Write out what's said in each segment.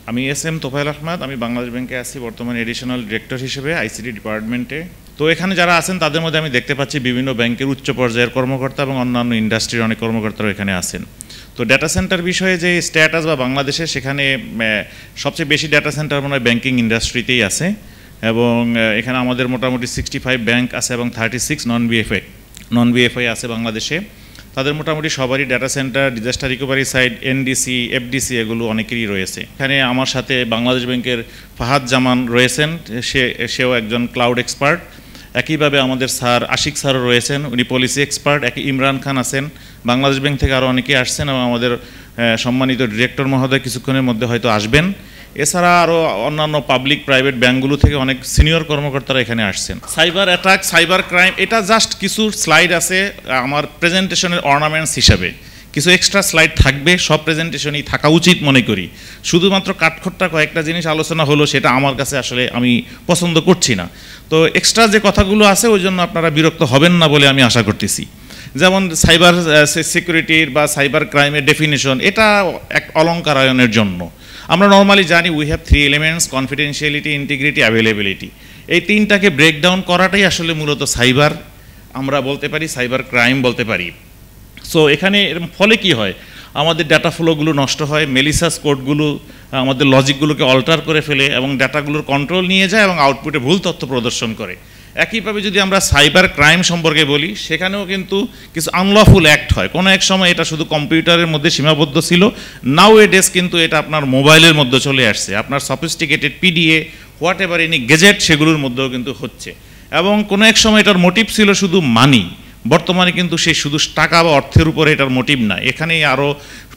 আমি এস.এম. তোফায়েল আহমেদ, আমি বাংলাদেশ ব্যাংকে আছি বর্তমানে এডিশনাল ডিরেক্টর হিসেবে আইসিটি ডিপার্টমেন্টে। তো এখানে যারা আছেন তাদের মধ্যে আমি দেখতে পাচ্ছি বিভিন্ন ব্যাংকের উচ্চ পর্যায়ের কর্মকর্তা এবং অন্যান্য ইন্ডাস্ট্রির অনেক কর্মকর্তারা এখানে আছেন। তো ডেটা সেন্টার বিষয়ে যে স্ট্যাটাস বা বাংলাদেশে সেখানে সবচেয়ে বেশি ডেটা সেন্টার মনে হয় ব্যাংকিং ইন্ডাস্ট্রিতেই আছে, এবং এখানে আমাদের মোটামুটি 65 ব্যাংক আছে এবং 36 নন বিএফআই আছে বাংলাদেশে। তাদের মোটামুটি সবারই data centre, disaster recovery site, NDC, FDC এগুলো অনেকেরই রয়েছে। এখানে আমার সাথে বাংলাদেশ ব্যাংকের ফাহাদ জামান রয়েছেন, সেও একজন ক্লাউড এক্সপার্ট। একইভাবে আমাদের স্যার আশিক স্যারও রয়েছেন, উনি পলিসি এক্সপার্ট। ইমরান খান আছেন, বাংলাদেশ ব্যাংক থেকে আরও অনেকেই আসছেন, এবং আমাদের সম্মানিত ডিরেক্টর মহোদয় কিছুক্ষণের মধ্যে হয়তো আসবেন। এছাড়া আরও অন্যান্য পাবলিক প্রাইভেট ব্যাংকগুলো থেকে অনেক সিনিয়র কর্মকর্তারা এখানে আসছেন। সাইবার অ্যাটাক, সাইবার ক্রাইম, এটা জাস্ট কিছু স্লাইড আছে আমার প্রেজেন্টেশনের অর্নামেন্টস হিসাবে। কিছু এক্সট্রা স্লাইড থাকবে, সব প্রেজেন্টেশনই থাকা উচিত মনে করি। শুধুমাত্র কাঠখোট্টা কয়েকটা জিনিস আলোচনা হলো, সেটা আমার কাছে আসলে আমি পছন্দ করছি না। তো এক্সট্রা যে কথাগুলো আছে ওই জন্য আপনারা বিরক্ত হবেন না বলে আমি আশা করতেছি। যেমন সাইবার সিকিউরিটির বা সাইবার ক্রাইমের ডেফিনেশন, এটা এক অলঙ্কারায়নের জন্য। আমরা নর্মালি জানি we have 3 elements: confidentiality, integrity, availability. এই তিনটাকে ব্রেকডাউন করাটাই আসলে মূলত সাইবার আমরা বলতে পারি, সাইবার ক্রাইম বলতে পারি। সো এখানে এর ফলে কি হয়, আমাদের ডাটা ফ্লোগুলো নষ্ট হয়, মেলিসাস কোডগুলো আমাদের লজিকগুলোকে অল্টার করে ফেলে এবং ডাটাগুলোর কন্ট্রোল নিয়ে যায় এবং আউটপুটে ভুল তথ্য প্রদর্শন করে। একইভাবে যদি আমরা সাইবার ক্রাইম সম্পর্কে বলি, সেখানেও কিন্তু কিছু আনলফুল অ্যাক্ট হয়। কোনো এক সময় এটা শুধু কম্পিউটারের মধ্যে সীমাবদ্ধ ছিল, নাও এ ডেজ কিন্তু এটা আপনার মোবাইলের মধ্যে চলে আসছে। আপনার sophisticated PDA, whatever any gadget, সেগুলোর মধ্যেও কিন্তু হচ্ছে। এবং কোনো এক সময় এটার মোটিভ ছিল শুধু মানি, বর্তমানে কিন্তু সেই শুধু টাকা বা অর্থের উপরে এটার মোটিভ না, এখানেই আরও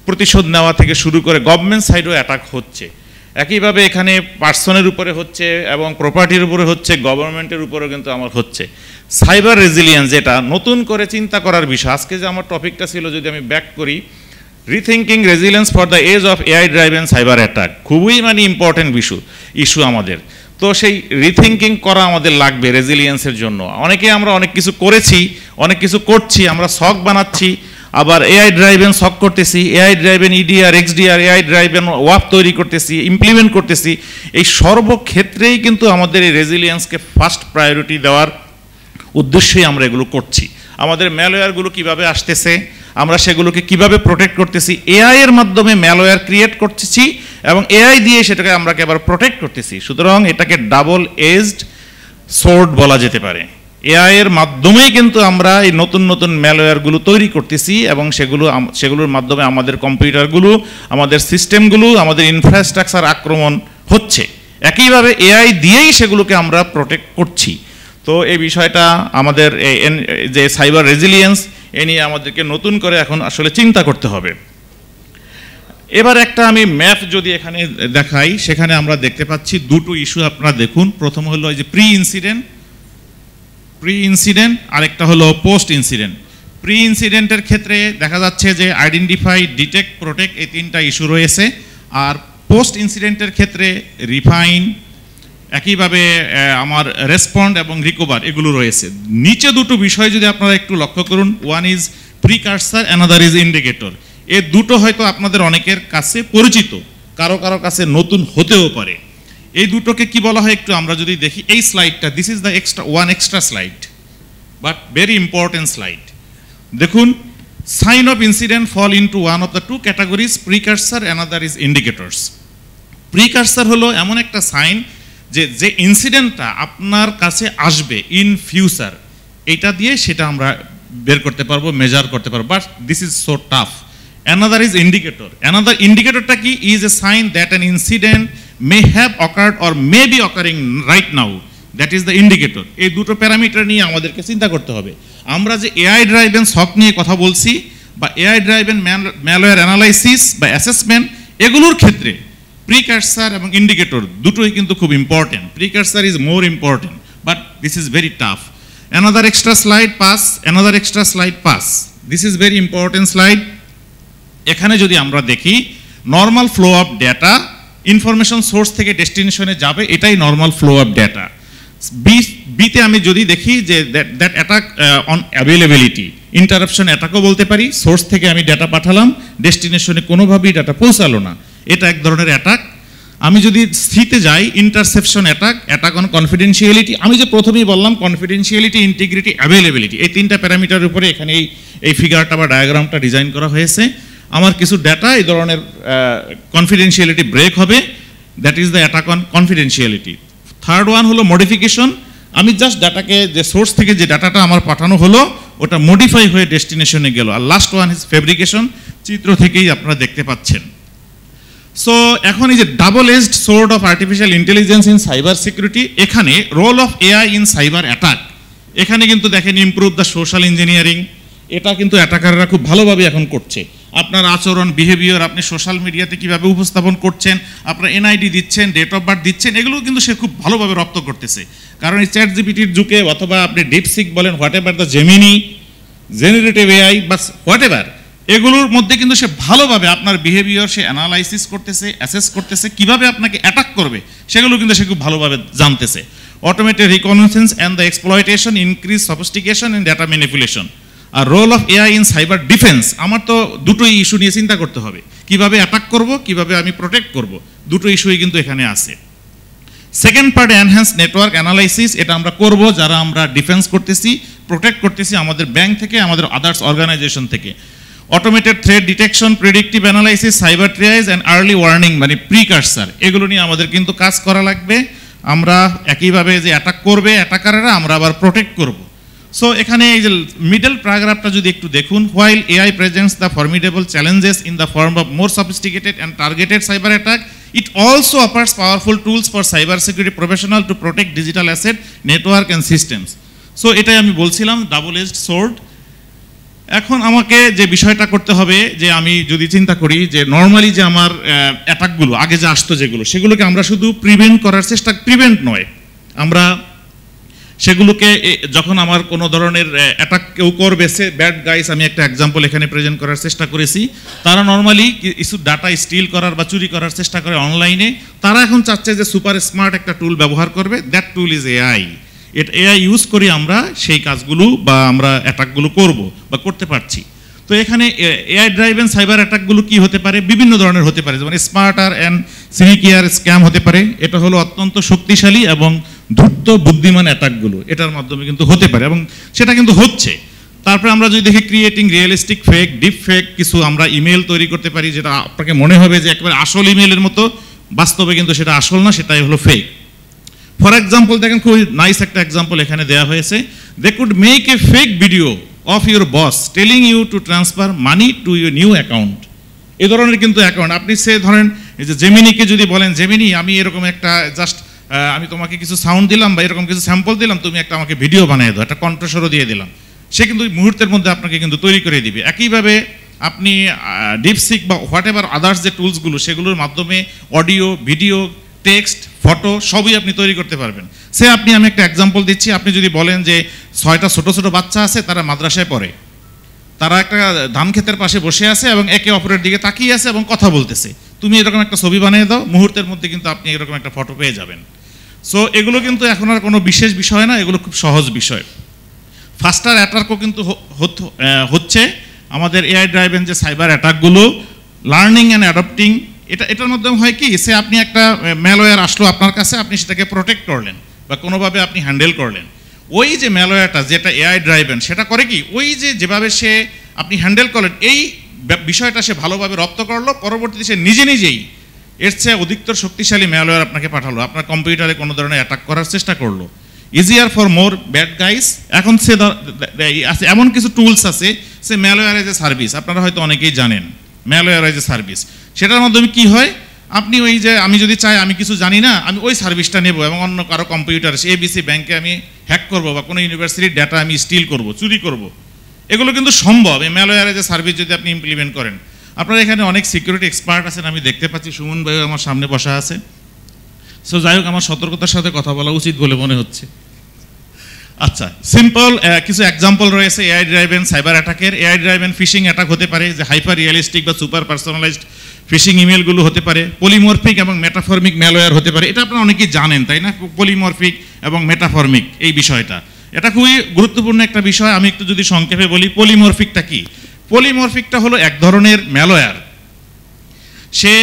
প্রতিশোধ নেওয়া থেকে শুরু করে গভর্নমেন্ট সাইডেও অ্যাটাক হচ্ছে। একইভাবে এখানে পার্সনের উপরে হচ্ছে এবং প্রপার্টির উপরে হচ্ছে, গভর্নমেন্টের উপরেও কিন্তু আমার হচ্ছে। সাইবার রেজিলিয়েন্স, যেটা নতুন করে চিন্তা করার বিষয়। আজকে যে আমার টপিকটা ছিল, যদি আমি ব্যাক করি, rethinking resilience for the age of AI driven cyber attack, খুবই ইম্পর্টেন্ট ইস্যু আমাদের। তো সেই রিথিঙ্কিং করা আমাদের লাগবে রেজিলিয়েন্সের জন্য। আমরা অনেক কিছু করেছি, অনেক কিছু করছি, আমরা সক বানাচ্ছি, আবার এআই ড্রাইভেন সক করতেছি, AI driven EDR, XDR, AI driven ওয়াপ তৈরি করতেছি, ইমপ্লিমেন্ট করতেছি। এই সর্বক্ষেত্রেই কিন্তু আমাদের এই রেজিলিয়েন্সকে ফার্স্ট প্রায়োরিটি দেওয়ার উদ্দেশ্যেই আমরা এগুলো করছি। আমাদের ম্যালওয়্যারগুলো কিভাবে আসতেছে, আমরা সেগুলোকে কিভাবে প্রোটেক্ট করতেছি, এআই এর মাধ্যমে ম্যালওয়্যার ক্রিয়েট করতেছি এবং এআই দিয়ে সেটাকে আমরা আবার প্রোটেক্ট করতেছি। সুতরাং এটাকে ডাবল এজড সোর্ড বলা যেতে পারে। এআই এর মাধ্যমেই কিন্তু আমরা এই নতুন নতুন ম্যালওয়্যারগুলো তৈরি করতেছি এবং সেগুলোর মাধ্যমে আমাদের কম্পিউটারগুলো, আমাদের সিস্টেমগুলো, আমাদের ইনফ্রাস্ট্রাকচার আক্রমণ হচ্ছে। একইভাবে এআই দিয়েই সেগুলোকে আমরা প্রোটেক্ট করছি। তো এই বিষয়টা আমাদের যে সাইবার রেজিলিয়েন্স, এ নিয়ে আমাদেরকে নতুন করে এখন আসলে চিন্তা করতে হবে। এবার একটা আমি ম্যাপ যদি এখানে দেখাই, সেখানে আমরা দেখতে পাচ্ছি দুটো ইস্যু। আপনারা দেখুন, প্রথম হলো এই যে প্রি ইনসিডেন্ট, আরেকটা হলো পোস্ট ইনসিডেন্ট। প্রি ইনসিডেন্টের ক্ষেত্রে দেখা যাচ্ছে যে আইডেন্টিফাই, ডিটেক্ট, প্রোটেক্ট, এই তিনটা ইস্যু রয়েছে। আর পোস্ট ইনসিডেন্টের ক্ষেত্রে রিফাইন, একইভাবে আমার রেসপন্ড এবং রিকভার, এগুলো রয়েছে। নিচে দুটো বিষয় যদি আপনারা একটু লক্ষ্য করুন, one is precursor, another is indicator. এই দুটো হয়তো আপনাদের অনেকের কাছে পরিচিত, কারো কারো কাছে নতুন হতেও পারে। এই দুটোকে কি বলা হয় একটু আমরা যদি দেখি, এই স্লাইডটা, this is the extra slide, but very important slide. দেখুন, sign of incident fall into one of the two categories, precursor, another is indicators. Precursor হলো এমন একটা সাইন যে ইনসিডেন্টটা আপনার কাছে আসবে ইন ফিউচার, এটা দিয়ে সেটা আমরা বের করতে পারবো, মেজার করতে পারবো, but this is so tough. Another is indicator. Another ইন্ডিকেটরটা কি? Is a sign that an incident may have occurred or may be occurring right now, that is the indicator. এই দুটো প্যারামিটার নিয়ে আমাদেরকে চিন্তা করতে হবে। আমরা যে এআই ড্রাইভেন সক নিয়ে কথা বলছি, বা এআই ড্রাইভেন ম্যালওয়্যার অ্যানালাইসিস বা অ্যাসেসমেন্ট, এগুলোর ক্ষেত্রে প্রিকারসার এবং ইন্ডিকেটর দুটোই কিন্তু খুব important. Precursor is more important, but this is very tough. Another extra slide pass, another extra slide pass, this is very important slide. এখানে যদি আমরা দেখি, normal flow of data information source থেকে ডেস্টিনেশনে যাবে, এটাই নর্মাল ফ্লো অফ ডেটা। বিতে আমি যদি দেখি যে that attack on availability, interruption অ্যাটাকও বলতে পারি। সোর্স থেকে আমি ডেটা পাঠালাম, ডেস্টিনেশনে কোনোভাবেই ডেটা পৌঁছালো না, এটা এক ধরনের অ্যাটাক। আমি যদি সিতে যাই, interception attack, attack on confidentiality, আমি যে প্রথমেই বললাম কনফিডেন্সিয়ালিটি, ইন্টিগ্রিটি, অ্যাভেলেবিলিটি, এই তিনটা প্যারামিটারের উপরে এখানে এই ফিগারটা বা ডায়াগ্রামটা ডিজাইন করা হয়েছে। আমার কিছু ডেটা এই ধরনের কনফিডেন্সিয়ালিটি ব্রেক হবে, that is the attack on confidentiality. Third one হলো মডিফিকেশন, আমি জাস্ট ডাটাকে যে সোর্স থেকে যে ডাটাটা আমার পাঠানো হলো ওটা মডিফাই হয়ে ডেস্টিনেশনে গেল। আর লাস্ট ওয়ান ইজ ফেব্রিকেশন, চিত্র থেকেই আপনারা দেখতে পাচ্ছেন। সো এখন এই যে double edged sword of artificial intelligence in cyber security, এখানে role of AI in cyber attack, এখানে কিন্তু দেখেন ইমপ্রুভ দ্য সোশ্যাল ইঞ্জিনিয়ারিং, এটা কিন্তু অ্যাটাকাররা খুব ভালোভাবে এখন করছে। আপনার আচরণ, বিহেভিয়ার, আপনি সোশ্যাল মিডিয়াতে কীভাবে উপস্থাপন করছেন, আপনার এনআইডি দিচ্ছেন, ডেট অফ বার্থ দিচ্ছেন, এগুলো কিন্তু সে খুব ভালোভাবে রপ্ত করতেছে। কারণ এই চ্যাট জিপিটির যুগে অথবা আপনি ডিপসিক বলেন, what ever the Gemini, generative AI বা হোয়াট এভার, এগুলোর মধ্যে কিন্তু সে ভালোভাবে আপনার বিহেভিয়ার সে অ্যানালাইসিস করতেছে, অ্যাসেস করতেছে, কিভাবে আপনাকে অ্যাটাক করবে সেগুলো কিন্তু সে খুব ভালোভাবে জানতেছে। Automated recognition and the exploitation, increase sophistication in data manipulation. আর role of AI in cyber defence, আমার তো দুটোই ইস্যু নিয়ে চিন্তা করতে হবে, কিভাবে অ্যাটাক করব, কিভাবে আমি প্রোটেক্ট করব, দুটো ইস্যুই কিন্তু এখানে আছে। Second part enhance network analysis, এটা আমরা করব যারা আমরা ডিফেন্স করতেছি, প্রোটেক্ট করতেছি আমাদের ব্যাংক থেকে, আমাদের আদার্স অর্গানাইজেশন থেকে। Automated threat detection, predictive analysis, cyber trials and early warning, মানে প্রিকারসার, এগুলো নিয়ে আমাদের কিন্তু কাজ করা লাগবে। আমরা একইভাবে যে অ্যাটাক করবে অ্যাটাকাররা, আমরা আবার প্রোটেক্ট করব। সো এখানে এই যে মিডল প্যারাগ্রাফটা যদি একটু দেখুন, while AI presents the formidable challenges in the form of more sophisticated and targeted cyber attack, it also offers powerful tools for cyber security professional to protect digital asset, network and systems. So এটাই আমি বলছিলাম double edged sword. এখন আমাকে যে বিষয়টা করতে হবে, যে আমি যদি চিন্তা করি যে নর্মালি যে আমার অ্যাটাকগুলো আগে যে আসতো যেগুলো, সেগুলোকে আমরা শুধু প্রিভেন্ট করার চেষ্টা, প্রিভেন্ট নয়, আমরা সেগুলোকে যখন আমার কোনো ধরনের অ্যাটাক কেউ করবে, সে ব্যাড গাইস, আমি একটা এক্সাম্পল এখানে প্রেজেন্ট করার চেষ্টা করেছি, তারা নর্মালি কিছু ডাটা স্টিল করার বা চুরি করার চেষ্টা করে অনলাইনে, তারা এখন চাচ্ছে যে সুপার স্মার্ট একটা টুল ব্যবহার করবে, that tool is AI. AI use করে আমরা সেই কাজগুলো বা আমরা অ্যাটাকগুলো করব বা করতে পারছি। তো এখানে এআই ড্রাইভেন সাইবার অ্যাটাকগুলো কি হতে পারে, বিভিন্ন ধরনের হতে পারে, যেমন স্মার্টার অ্যান্ড সিনিকিয়ার স্ক্যাম হতে পারে, এটা হলো অত্যন্ত শক্তিশালী এবং ধূর্ত বুদ্ধিমান অ্যাটাকগুলো, এটার মাধ্যমে কিন্তু হতে পারে এবং সেটা কিন্তু হচ্ছে। তারপরে আমরা যদি দেখি creating realistic fake, deep fake, কিছু আমরা ইমেল তৈরি করতে পারি যেটা আপনাকে মনে হবে যে একেবারে আসল ইমেলের মতো, বাস্তবে কিন্তু সেটা আসল না, সেটাই হলো ফেক। ফর এক্সাম্পল দেখেন, খুবই নাইস একটা এক্সাম্পল এখানে দেওয়া হয়েছে, they could make a fake video of your boss telling you to transfer money to your new account. এই ধরনের কিন্তু অ্যাকাউন্ট, আপনি সে ধরেন এই যে জেমিনিকে যদি বলেন, জেমিনি আমি এরকম একটা জাস্ট আমি তোমাকে কিছু সাউন্ড দিলাম বা এরকম কিছু স্যাম্পল দিলাম, তুমি একটা আমাকে ভিডিও বানিয়ে দাও, একটা কণ্ঠস্বরও দিয়ে দিলাম, সে কিন্তু মুহূর্তের মধ্যে আপনাকে কিন্তু তৈরি করে দিবে। একইভাবে আপনি ডিপসিক বা হোয়াট এভার আদার্স যে টুলসগুলো, সেগুলোর মাধ্যমে অডিও, ভিডিও, টেক্সট, ফটো সবই আপনি তৈরি করতে পারবেন। আমি একটা এক্সাম্পল দিচ্ছি, আপনি যদি বলেন যে 6টা ছোট ছোট বাচ্চা আছে, তারা মাদ্রাসায় পড়ে, তারা একটা ধান ক্ষেতের পাশে বসে আছে এবং একে অপরের দিকে তাকিয়ে আছে এবং কথা বলতেছে, তুমি এরকম একটা ছবি বানিয়ে দাও, মুহূর্তের মধ্যে কিন্তু আপনি এরকম একটা ফটো পেয়ে যাবেন। সো এগুলো কিন্তু এখন আর কোনো বিশেষ বিষয় না, এগুলো খুব সহজ বিষয়। ফাস্টার অ্যাটাকও কিন্তু হচ্ছে আমাদের এআই ড্রাইভেন যে সাইবার অ্যাটাকগুলো, লার্নিং অ্যান্ড অ্যাডপ্টিং, এটার মাধ্যমে হয় কি, আপনি একটা ম্যালওয়্যার আসলো আপনার কাছে, আপনি সেটাকে প্রোটেক্ট করলেন বা কোনোভাবে আপনি হ্যান্ডেল করলেন। ওই যে ম্যালওয়্যারটা যেটা এআই ড্রাইভেন, সেটা করে কি, ওই যে যেভাবে আপনি হ্যান্ডেল করলেন, এই বিষয়টা সে ভালোভাবে রপ্ত করলো, পরবর্তীতে সে নিজেই এর চেয়ে অধিকতর শক্তিশালী ম্যালওয়্যার আপনাকে পাঠালো, আপনার কম্পিউটারে কোনো ধরনের অ্যাটাক করার চেষ্টা করলো। Easier for more bad guys, এখন এমন কিছু টুলস আছে, সে ম্যালওয়্যার এজ এ সার্ভিস, আপনারা হয়তো অনেকেই জানেন ম্যালওয়্যার এজ এ সার্ভিস। সেটার মাধ্যমে কি হয়, আপনি ওই যে আমি যদি চাই আমি কিছু জানি না, আমি ওই সার্ভিসটা নেব এবং অন্য কারো কম্পিউটার, এবিসি ব্যাংকে আমি হ্যাক করব বা কোনো ইউনিভার্সিটির ডেটা আমি স্টিল করব, চুরি করব, এগুলো কিন্তু সম্ভব এই ম্যালওয়্যার এজ এ সার্ভিস যদি আপনি ইমপ্লিমেন্ট করেন। আপনারা এখানে অনেক সিকিউরিটি এক্সপার্ট আছেন, আমি দেখতে পাচ্ছি সুমন ভাই আমার সামনে বসা আছে। সো যাই হোক, আমার সতর্কতার সাথে কথা বলা উচিত বলে মনে হচ্ছে। আচ্ছা, সিম্পল কিছু এক্সাম্পল রয়েছে এআই ড্রাইভেন সাইবার অ্যাটাকের। এআই ড্রাইভেন ফিশিং অ্যাটাক হতে পারে, যে হাইপার রিয়েলিস্টিক বা সুপার পার্সোনালাইজড ফিশিং ইমেলগুলো হতে পারে। পলিমরফিক এবং মেটাফর্মিক ম্যালওয়্যার হতে পারে, এটা আপনারা অনেকেই জানেন তাই না, পলিমরফিক এবং মেটাফর্মিক এই বিষয়টা, এটা খুবই গুরুত্বপূর্ণ একটা বিষয়। আমি একটু যদি সংক্ষেপে বলি, পলিমরফিকটা কি? পলিমরফিকটা হলো এক ধরনের ম্যালওয়্যার, সে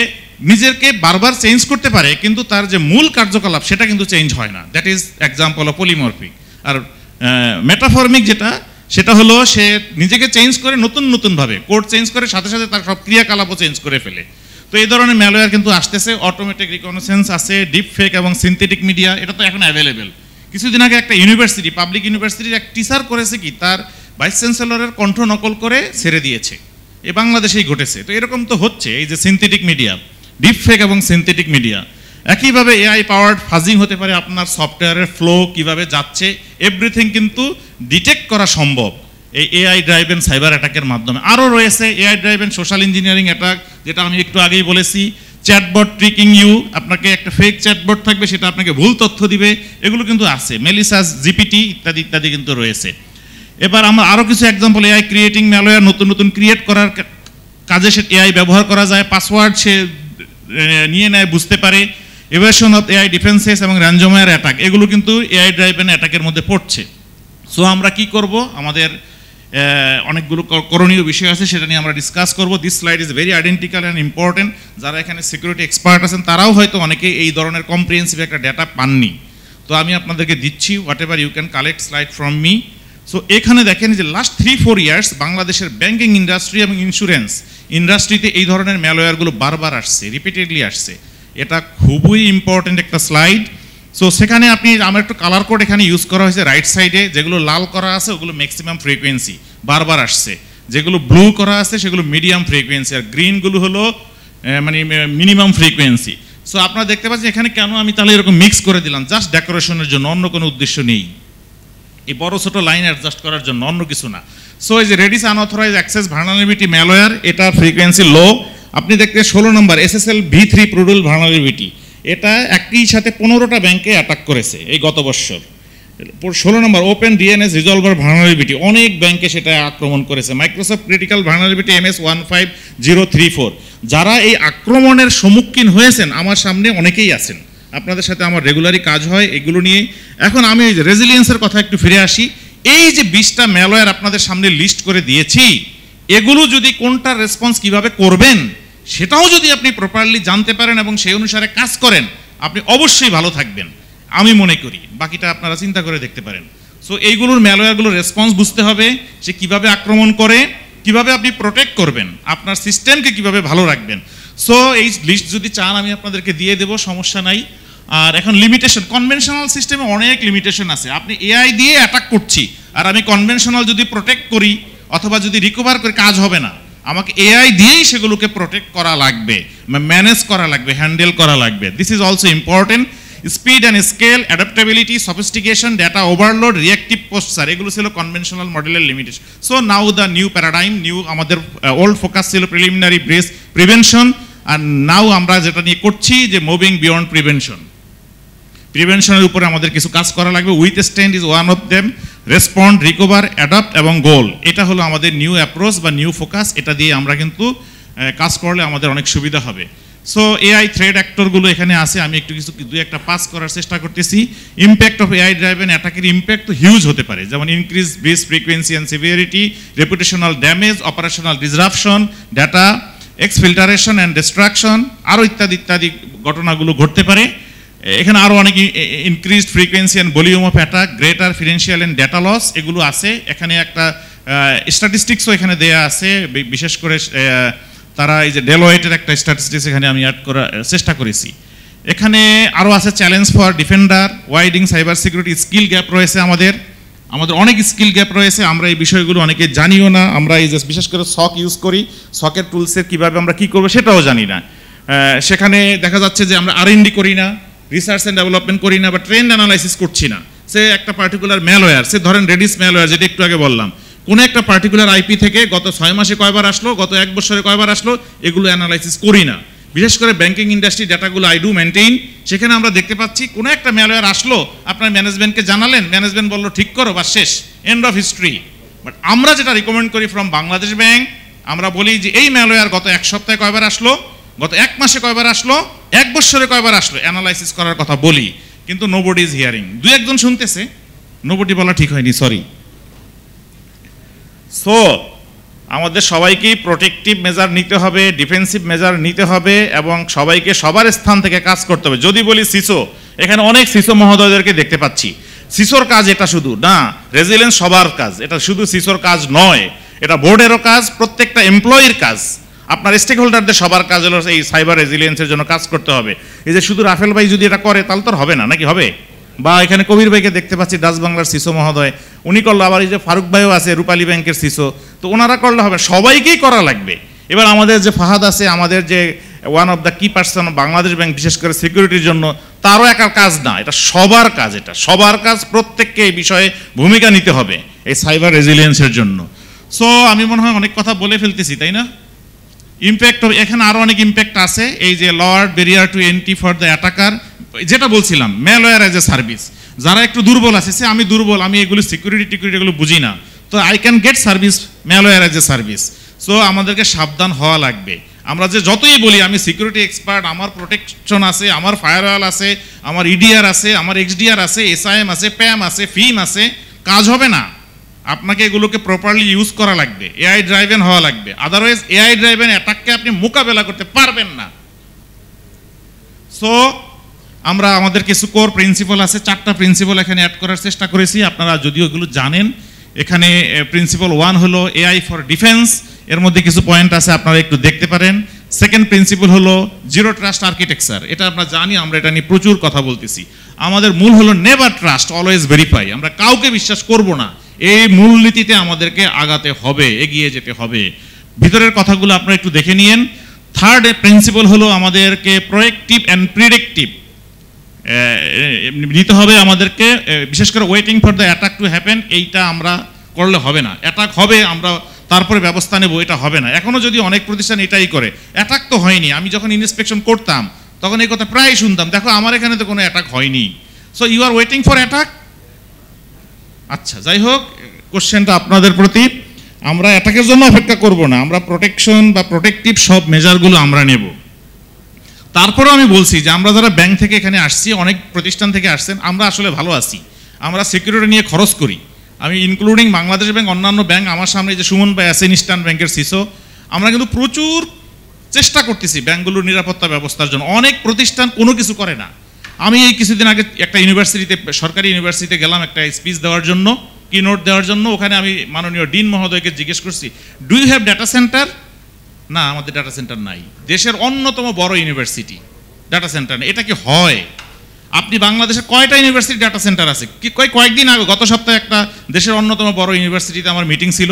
নিজেকে বারবার চেঞ্জ করতে পারে, কিন্তু তার যে মূল কার্যকলাপ সেটা কিন্তু চেঞ্জ হয় না। That is example of polymorphic. আর মেটাফর্মিক যেটা, সেটা হলো সে নিজেকে চেঞ্জ করে নতুনভাবে কোড চেঞ্জ করে, সাথে সাথে তার সব ক্রিয়াকলাপও চেঞ্জ করে ফেলে। তো এই ধরনের ম্যালওয়্যার কিন্তু আসতেছে। অটোমেটিক রিকগনিশন আছে, ডিপ ফেক এবং সিনথেটিক মিডিয়া, এটা তো এখন অ্যাভেলেবেল। কিছুদিন আগে একটা ইউনিভার্সিটি, পাবলিক ইউনিভার্সিটির এক টিচার করেছে কি, তার ভাইস চ্যান্সেলরের কণ্ঠ নকল করে ছেড়ে দিয়েছে। এ বাংলাদেশেই ঘটেছে। তো এরকম তো হচ্ছে, এই যে সিনথেটিক মিডিয়া, ডিপ ফেক এবং সিনথেটিক মিডিয়া। একইভাবে এআই পাওয়ার্ড ফাজিং হতে পারে, আপনার সফটওয়্যারের ফ্লো কিভাবে যাচ্ছে, এভরিথিং কিন্তু ডিটেক্ট করা সম্ভব এই এআই ড্রাইভেন সাইবার অ্যাটাকের মাধ্যমে। আরও রয়েছে AI driven social engineering attack, যেটা আমি একটু আগেই বলেছি। চ্যাটবট ট্রিকিং ইউ, আপনাকে একটা ফেক চ্যাটবট থাকবে, সেটা আপনাকে ভুল তথ্য দিবে, এগুলো কিন্তু আছে। মেলিসাস জিপিটি ইত্যাদি ইত্যাদি কিন্তু রয়েছে। এবার আমরা আরও কিছু এক্সাম্পল, এআই ক্রিয়েটিং ম্যালওয়্যার, নতুন ক্রিয়েট করার কাজে সে এআই ব্যবহার করা যায়। পাসওয়ার্ড সে নিয়ে নেয়, বুঝতে পারে। এভাশন অফ এআই ডিফেন্সেস এবং র্যানজমওয়্যার অ্যাটাক, এগুলো কিন্তু এআই ড্রাইভেন অ্যাটাকের মধ্যে পড়ছে। সো আমরা কি করব, আমাদের অনেকগুলো করণীয় বিষয় আছে, সেটা নিয়ে আমরা ডিসকাস করব। This slide is very identical and important. যারা এখানে সিকিউরিটি এক্সপার্ট আছেন তারাও হয়তো অনেকে এই ধরনের কম্প্রিহেন্সিভ একটা ডেটা পাননি। তো আমি আপনাদেরকে দিচ্ছি, whatever you can collect slide from me. So এখানে দেখেন যে লাস্ট 3-4 ইয়ার্স বাংলাদেশের ব্যাংকিং ইন্ডাস্ট্রি এবং ইন্স্যুরেন্স ইন্ডাস্ট্রিতে এই ধরনের ম্যালওয়্যারগুলো বারবার আসছে, রিপিটেডলি আসছে। এটা খুবই ইম্পর্টেন্ট একটা স্লাইড। সো সেখানে আপনি, আমার একটু কালার কোড এখানে ইউজ করা হয়েছে রাইট সাইডে, যেগুলো লাল করা আছে ওগুলো ম্যাক্সিমাম ফ্রিকোয়েন্সি বারবার আসছে, যেগুলো ব্লু করা আছে সেগুলো মিডিয়াম ফ্রিকোয়েন্সি, আর গ্রিনগুলো হলো মানে মিনিমাম ফ্রিকোয়েন্সি। সো আপনারা দেখতে পাচ্ছেন এখানে কেন আমি তাহলে এরকম মিক্স করে দিলাম, জাস্ট ডেকোরেশনের জন্য, অন্য কোনো উদ্দেশ্য নেই, এই বড় ছোট লাইন অ্যাডজাস্ট করার জন্য, অন্য কিছু না। সো এই যে reddish unauthorised access vulnerability malware, এটা ফ্রিকোয়েন্সি লো। আপনি দেখতে 16 নম্বর SSL V3 প্রুডুল ভালনারেবিলিটি, এটা একই সাথে 15টা ব্যাংকে অ্যাটাক করেছে এই গত বছর। 16 নম্বর ওপেন ডিএনএস রিজলভার ভালনারেবিলিটি, অনেক ব্যাংকে সেটা আক্রমণ করেছে। মাইক্রোসফট ক্রিটিক্যাল ভালনারেবিলিটি MS15034, যারা এই আক্রমণের সম্মুখীন হয়েছেন আমার সামনে অনেকেই আছেন, আপনাদের সাথে আমার রেগুলারই কাজ হয় এগুলো নিয়ে। এখন আমি রেজিলিয়েন্সের কথা একটু ফিরে আসি। এই যে 20টা ম্যালওয়্যার আপনাদের সামনে লিস্ট করে দিয়েছি, এগুলো যদি কোনটার রেসপন্স কিভাবে করবেন সেটাও যদি আপনি প্রপারলি জানতে পারেন এবং সেই অনুসারে কাজ করেন, আপনি অবশ্যই ভালো থাকবেন আমি মনে করি। বাকিটা আপনারা চিন্তা করে দেখতে পারেন। সো এইগুলোর ম্যালওয়্যারগুলোর রেসপন্স বুঝতে হবে, সে কিভাবে আক্রমণ করে, কিভাবে আপনি প্রোটেক্ট করবেন, আপনার সিস্টেমকে কিভাবে ভালো রাখবেন। সো এই লিস্ট যদি চান আমি আপনাদেরকে দিয়ে দেবো, সমস্যা নাই। আর এখন লিমিটেশন, কনভেনশনাল সিস্টেমে অনেক লিমিটেশন আছে। আপনি এআই দিয়ে অ্যাটাক করছি আর আমি কনভেনশনাল যদি প্রোটেক্ট করি অথবা যদি রিকভার করি, কাজ হবে না। আমাকে এআই দিয়েই সেগুলোকে প্রোটেক্ট করা লাগবে, ম্যানেজ করা লাগবে, হ্যান্ডেল করা লাগবে। This is also important. Speed and scale, adaptability, sophistication, data overload, reactive poster, এগুলো ছিল কনভেনশনাল মডেলের limitation. So now the new paradigm, আমাদের ওল্ড ফোকাস ছিল প্রিলিমিনারি ব্রেস প্রিভেনশন, আর নাও আমরা যেটা নিয়ে করছি যে মুভিং বিয়ন্ড প্রিভেনশন। প্রিভেনশনের উপরে আমাদের কিছু কাজ করা লাগবে। With stand is one of them, respond, recover, adapt এবং গোল, এটা হলো আমাদের নিউ অ্যাপ্রোচ বা নিউ ফোকাস। এটা দিয়ে আমরা কিন্তু কাজ করলে আমাদের অনেক সুবিধা হবে। সো এআই থ্রেড অ্যাক্টরগুলো এখানে আছে, আমি একটু কিছু 2-1টা পাস করার চেষ্টা করতেছি। ইম্প্যাক্ট অফ এআই ড্রাইভেন অ্যাটাকের ইম্প্যাক্ট তো হিউজ হতে পারে, যেমন increase breach frequency and severity, reputational damage, operational disruption, data exfiltration and destruction, আরও ইত্যাদি ইত্যাদি ঘটনাগুলো ঘটতে পারে। এখানে আরও অনেক increased frequency and volume of attack, greater financial and data loss, এগুলো আছে। এখানে একটা স্ট্যাটিস্টিক্সও এখানে দেয়া আছে, বিশেষ করে তারা এই যে ডেলয়েটের একটা স্ট্যাটিস্টিক্স এখানে আমি অ্যাড করার চেষ্টা করেছি। এখানে আরও আছে challenge for defender, widening cyber security, skill gap রয়েছে, আমাদের অনেক স্কিল গ্যাপ রয়েছে। আমরা এই বিষয়গুলো অনেকে জানিও না। আমরা এই যে বিশেষ করে সক ইউজ করি, সকের টুলসের কীভাবে আমরা কী করবো সেটাও জানি না। সেখানে দেখা যাচ্ছে যে আমরা R&D করি না, রিসার্চ অ্যান্ড ডেভেলপমেন্ট করি না, বা ট্রেন্ড অ্যানালাইসিস করছি না। সে একটা পার্টিকুলার ম্যালওয়্যার, সে ধরেন রেডিস ম্যালওয়্যার, যেটা একটু আগে বললাম, কোনো একটা পার্টিকুলার আইপি থেকে গত 6 মাসে কয়বার আসলো, গত 1 বছরে কয়বার আসলো, এগুলো অ্যানালাইসিস করি না। বিশেষ করে ব্যাংকিং ইন্ডাস্ট্রি ডাটাগুলো আই ডু মেনটেইন। সেখানে আমরা দেখতে পাচ্ছি কোনো একটা ম্যালওয়্যার আসলো, আপনার ম্যানেজমেন্টকে জানালেন, ম্যানেজমেন্ট বললো ঠিক করো, বা শেষ, এন্ড অফ হিস্ট্রি। বাট আমরা যেটা রিকমেন্ড করি ফ্রম বাংলাদেশ ব্যাংক, আমরা বলি যে এই ম্যালওয়্যার গত 1 সপ্তাহে কয়বার আসলো, গত 1 মাসে কয়বার আসলো, 1 বছরে কয়বার আসলো, অ্যানালাইসিস করার কথা বলি। কিন্তু নোবডি ইজ হিয়ারিং, 2-1 জন শুনতেছে, নোবডি বলা ঠিক হয়নি, সরি। সো আমাদের সবাইকেই প্রোটেক্টিভ মেজার নিতে হবে, ডিফেন্সিভ মেজার নিতে হবে এবং সবাইকে সবার স্থান থেকে কাজ করতে হবে। যদি বলি সিসো, এখানে অনেক সিসো মহোদয়দেরকে দেখতে পাচ্ছি। সিসোর কাজ এটা শুধু না, রেজিলিয়েন্স সবার কাজ, এটা শুধু সিসোর কাজ নয়, এটা বোর্ডেরও কাজ, প্রত্যেকটা এমপ্লয়ির কাজ, আপনার স্টেক হোল্ডারদের সবার কাজ হলো এই সাইবার রেজিলিয়েন্সের জন্য কাজ করতে হবে। এই যে শুধু রাফেল ভাই যদি এটা করে তাহলে তো হবে না, নাকি হবে? বা এখানে কবির ভাইকে দেখতে পাচ্ছি ডাচ বাংলার সিসো মহোদয়, উনি করলো, আবার এই যে ফারুক ভাইও আছে রূপালী ব্যাংকের সিসো, তো ওনারা করলে হবে, সবাইকেই করা লাগবে। এবার আমাদের যে ফাহাদ আছে, আমাদের যে ওয়ান অফ দ্য কি পার্সন বাংলাদেশ ব্যাংক, বিশেষ করে সিকিউরিটির জন্য, তারও একার কাজ না, এটা সবার কাজ, এটা সবার কাজ, প্রত্যেককে এই বিষয়ে ভূমিকা নিতে হবে এই সাইবার রেজিলিয়েন্সের জন্য। সো আমি মনে হয় অনেক কথা বলে ফেলতেছি, তাই না? ইম্প্যাক্ট, এখানে আরও অনেক ইম্প্যাক্ট আছে। এই যে lower barrier two entry for the attacker, যেটা বলছিলাম, ম্যালওয়্যার অ্যাজ এ সার্ভিস, যারা একটু দুর্বল আছে, সে আমি দুর্বল, আমি এগুলো সিকিউরিটি এগুলো বুঝি না, তো I can get service malware as a service. So আমাদেরকে সাবধান হওয়া লাগবে। আমরা যে যতই বলি আমি সিকিউরিটি এক্সপার্ট, আমার প্রোটেকশন আছে, আমার ফায়ারওয়াল আছে, আমার ইডিআর আছে, আমার এক্সডিআর আছে, এসআইএম আছে, প্যাম আছে, ফিম আছে, কাজ হবে না। আপনাকে এগুলোকে প্রপারলি ইউজ করা লাগবে, এআই ড্রাইভেন হওয়া লাগবে, আদারওয়াইজ এআই ড্রাইভেন অ্যাটাককে আপনি মোকাবেলা করতে পারবেন না। সো আমরা আমাদের কিছু কোর প্রিন্সিপাল আছে, 4টা প্রিন্সিপাল এখানে অ্যাড করার চেষ্টা করেছি, আপনারা যদিও এগুলো জানেন। এখানে প্রিন্সিপাল 1 হলো এআই ফর ডিফেন্স, এর মধ্যে কিছু পয়েন্ট আছে, আপনারা একটু দেখতে পারেন। সেকেন্ড প্রিন্সিপাল হলো জিরো ট্রাস্ট আর্কিটেকচার, এটা আমরা জানি, আমরা এটা নিয়ে প্রচুর কথা বলতেছি। আমাদের মূল হলো নেভার ট্রাস্ট, অলওয়েজ ভেরিফাই, আমরা কাউকে বিশ্বাস করব না। এই মূলনীতিতে আমাদেরকে আগাতে হবে, এগিয়ে যেতে হবে। ভিতরের কথাগুলো আপনারা একটু দেখে নিন। থার্ড প্রিন্সিপাল হলো আমাদেরকে প্রোয়েক্টিভ অ্যান্ড প্রিডিক্টিভ নিতে হবে আমাদেরকে, বিশেষ করে waiting for the attack to happen, এইটা আমরা করলে হবে না। অ্যাটাক হবে, আমরা তারপরে ব্যবস্থা নেব, এটা হবে না। এখনও যদি অনেক প্রতিষ্ঠান এটাই করে, অ্যাটাক তো হয়নি, আমি যখন ইন্সপেকশন করতাম তখন এই কথা প্রায় শুনতাম, দেখো আমার এখানে তো কোনো অ্যাটাক হয়নি। So you are waiting for attack. আচ্ছা, যাই হোক, কোশ্চেনটা আপনাদের প্রতি, আমরা অ্যাটাকের জন্য অপেক্ষা করব না, আমরা প্রোটেকশন বা প্রোটেক্টিভ সব মেজারগুলো আমরা নেব। তারপরেও আমি বলছি যে আমরা যারা ব্যাংক থেকে এখানে আসছি, অনেক প্রতিষ্ঠান থেকে আসছেন, আমরা আসলে ভালো আছি, আমরা সিকিউরিটি নিয়ে খরচ করি। আমি ইনক্লুডিং বাংলাদেশ ব্যাংক, অন্যান্য ব্যাংক, আমার সামনে যে সুমন ভাই আছেন ইস্টার্ন ব্যাংকের সিসো, আমরা কিন্তু প্রচুর চেষ্টা করতেছি ব্যাংকগুলোর নিরাপত্তা ব্যবস্থার জন্য। অনেক প্রতিষ্ঠান কোনো কিছু করে না। আমি এই কিছুদিন আগে একটা ইউনিভার্সিটিতে, সরকারি ইউনিভার্সিটিতে গেলাম একটা স্পিচ দেওয়ার জন্য, কি নোট দেওয়ার জন্য। ওখানে আমি মাননীয় ডিন মহোদয়কে জিজ্ঞেস করছি, do you have data centre? না, আমাদের ডাটা সেন্টার নাই। দেশের অন্যতম বড় ইউনিভার্সিটি, ডাটা সেন্টার নেই, এটা কি হয়? আপনি বাংলাদেশে কয়টা ইউনিভার্সিটি ডাটা সেন্টার আছে? কয়েকদিন আগে, গত সপ্তাহে একটা দেশের অন্যতম বড় ইউনিভার্সিটিতে আমার মিটিং ছিল,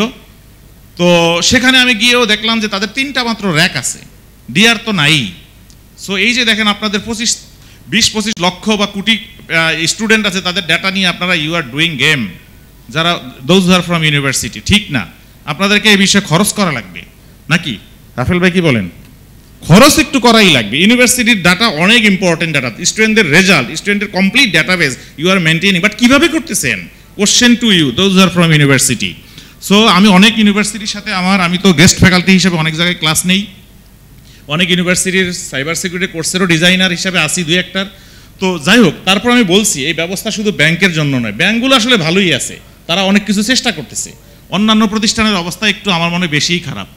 তো সেখানে আমি গিয়েও দেখলাম যে তাদের 3টা মাত্র র্যাক আছে, ডিআর তো নাই। সো এই যে দেখেন, আপনাদের 20-25 লক্ষ বা কোটি স্টুডেন্ট আছে, তাদের ডাটা নিয়ে আপনারা ইউ আর ডুইং গেম, যারা দোজ আর ফ্রম ইউনিভার্সিটি। ঠিক না, আপনাদেরকে এই বিষয়ে খরচ করা লাগবে, নাকি রাফেল ভাই কি বলেন? খরচ একটু করাই লাগবে। ইউনিভার্সিটির ডাটা অনেক ইম্পর্টেন্ট ডাটা, স্টুডেন্টদের রেজাল্ট, স্টুডেন্টের complete database you are maintaining, but কিভাবে করতেছেন? Question to you, those are from university. So আমি অনেক ইউনিভার্সিটির সাথে আমি তো গেস্ট ফ্যাকাল্টি হিসেবে অনেক জায়গায় ক্লাস নেই, অনেক ইউনিভার্সিটির সাইবার সিকিউরিটি কোর্সেরও ডিজাইনার হিসাবে আসি 2-1টার। তো যাই হোক, তারপর আমি বলছি এই ব্যবস্থা শুধু ব্যাংকের জন্য নয়, ব্যাংকগুলো আসলে ভালোই আছে, তারা অনেক কিছু চেষ্টা করতেছে। অন্যান্য প্রতিষ্ঠানের অবস্থা একটু আমার মনে বেশিই খারাপ।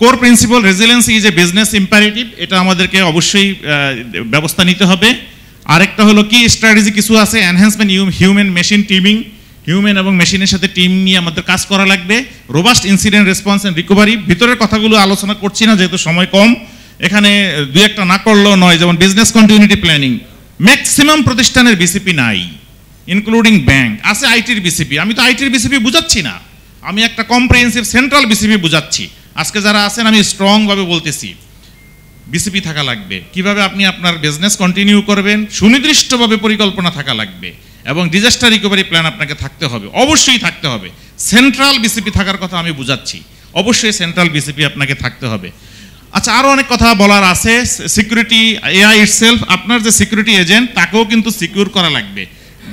Core principal resilience is a business imperative, এটা আমাদেরকে অবশ্যই ব্যবস্থা নিতে হবে। আরেকটা হলো কি স্ট্র্যাটেজি কিছু আছে, এনহ্যান্সমেন্ট হিউম্যান মেশিন টিমিং, হিউম্যান এবং মেশিনের সাথে টিম নিয়ে আমাদের কাজ করা লাগবে। Robust incident response and recovery, ভিতরের কথাগুলো আলোচনা করছি না যেহেতু সময় কম, এখানে 2-1টা না করলেও নয়। যেমন বিজনেস কন্টিনিউটি প্ল্যানিং, ম্যাক্সিমাম প্রতিষ্ঠানের বিসিপি নাই, ইনক্লুডিং ব্যাংক। আছে আইটির বিসিপি, আমি তো আইটির বিসিপি বুঝাচ্ছি না, আমি একটা কম্প্রিহেন্সিভ সেন্ট্রাল বিসিপি বুঝাচ্ছি। আজকে যারা আছেন আমি স্ট্রংভাবে বলতেছি, বিসিপি থাকা লাগবে। কিভাবে আপনি আপনার বিজনেস কন্টিনিউ করবেন, সুনির্দিষ্টভাবে পরিকল্পনা থাকা লাগবে, এবং ডিজাস্টার রিকভারি প্ল্যান আপনাকে থাকতে হবে, অবশ্যই থাকতে হবে। সেন্ট্রাল বিসিপি থাকার কথা আমি বুঝাচ্ছি, অবশ্যই সেন্ট্রাল বিসিপি আপনাকে থাকতে হবে। আচ্ছা, আরও অনেক কথা বলার আছে। সিকিউরিটি, এআই ইটসেলফ, আপনার যে সিকিউরিটি এজেন্ট তাকেও কিন্তু সিকিউর করা লাগবে।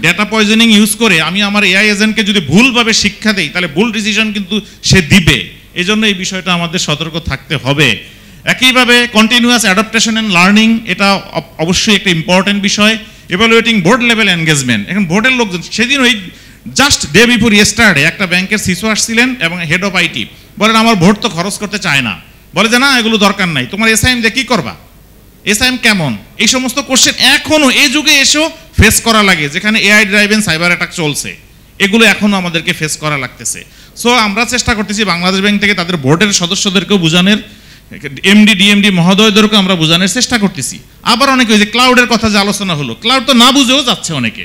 ডেটা পয়জনিং ইউজ করে আমি আমার এআই এজেন্টকে যদি ভুলভাবে শিক্ষা দেই, তাহলে ভুল ডিসিশন কিন্তু সে দিবে। এই জন্য এই বিষয়টা আমাদের সতর্ক থাকতে হবে। একইভাবে কন্টিনিউয়াস অ্যাডাপ্টেশন অ্যান্ড লার্নিং, এটা অবশ্যই একটা ইম্পর্টেন্ট বিষয়। ইভ্যালুয়েটিং বোর্ড লেভেল এনগেজমেন্ট, এখন বোর্ডের লোকজন, সেদিন ওই জাস্ট ডে বিফোর ইয়েস্টারডে একটা ব্যাংকের সিসো আসছিলেন এবং হেড অফ আইটি, বলেন আমার ভোট তো খরচ করতে চায় না, বলে যে না এগুলো দরকার নাই, তোমার এসআইএম দিয়ে কি করবা, এসআইএম কেমন, এই সমস্ত কোশ্চেন এখনো এই যুগে এসেও ফেস করা লাগে, যেখানে এআই ড্রাইভেন সাইবার অ্যাটাক চলছে, এগুলো এখনো আমাদেরকে ফেস করা লাগতেছে। সো আমরা চেষ্টা করতেছি বাংলাদেশ ব্যাংক থেকে তাদের বোর্ডের সদস্যদেরকেও বোঝানোর, এমডি ডিএমডি মহোদয়দেরকে আমরা বোঝানোর চেষ্টা করতেছি। আবার অনেকে ওই যে ক্লাউডের কথা যে আলোচনা হলো, ক্লাউড তো না বুঝেও যাচ্ছে অনেকে।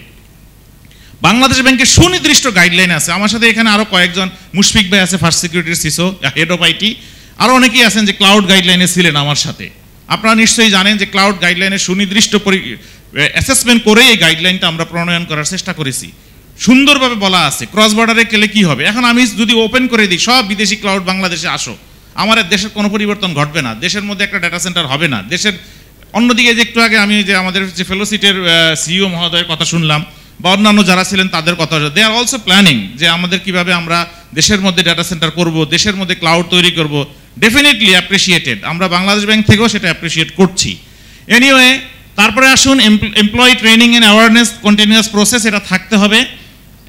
বাংলাদেশ ব্যাংকের সুনির্দিষ্ট গাইডলাইন আছে, আমার সাথে এখানে আরো কয়েকজন, মুশফিক ভাই আছে ফার্স্ট সিকিউরিটির সিসো, হেড অফ আইটি, আরো অনেকেই আছেন যে ক্লাউড গাইডলাইনে ছিলেন আমার সাথে। আপনারা নিশ্চয়ই জানেন যে ক্লাউড গাইডলাইনের সুনির্দিষ্ট অ্যাসেসমেন্ট করে এই গাইডলাইনটা আমরা প্রণয়ন করার চেষ্টা করেছি। সুন্দরভাবে বলা আছে ক্রস বর্ডারে গেলে কি হবে। এখন আমি যদি ওপেন করে দিই সব বিদেশি ক্লাউড বাংলাদেশে আসো, আমার দেশের কোনো পরিবর্তন ঘটবে না, দেশের মধ্যে একটা ডাটা সেন্টার হবে না দেশের। অন্যদিকে যে একটু আগে আমি যে আমাদের যে ফেলোসিটের সিইও মহোদয়ের কথা শুনলাম বা অন্যান্য যারা ছিলেন তাদের কথা, দে আর অলসো প্ল্যানিং যে আমাদের কিভাবে আমরা দেশের মধ্যে ডাটা সেন্টার করব, দেশের মধ্যে ক্লাউড তৈরি করব। ডেফিনেটলি অ্যাপ্রিসিয়েটেড, আমরা বাংলাদেশ ব্যাংক থেকেও সেটা অ্যাপ্রিসিয়েট করছি। এনিওয়ে, তারপরে আসুন employee training and awareness continuous process, এটা থাকতে হবে।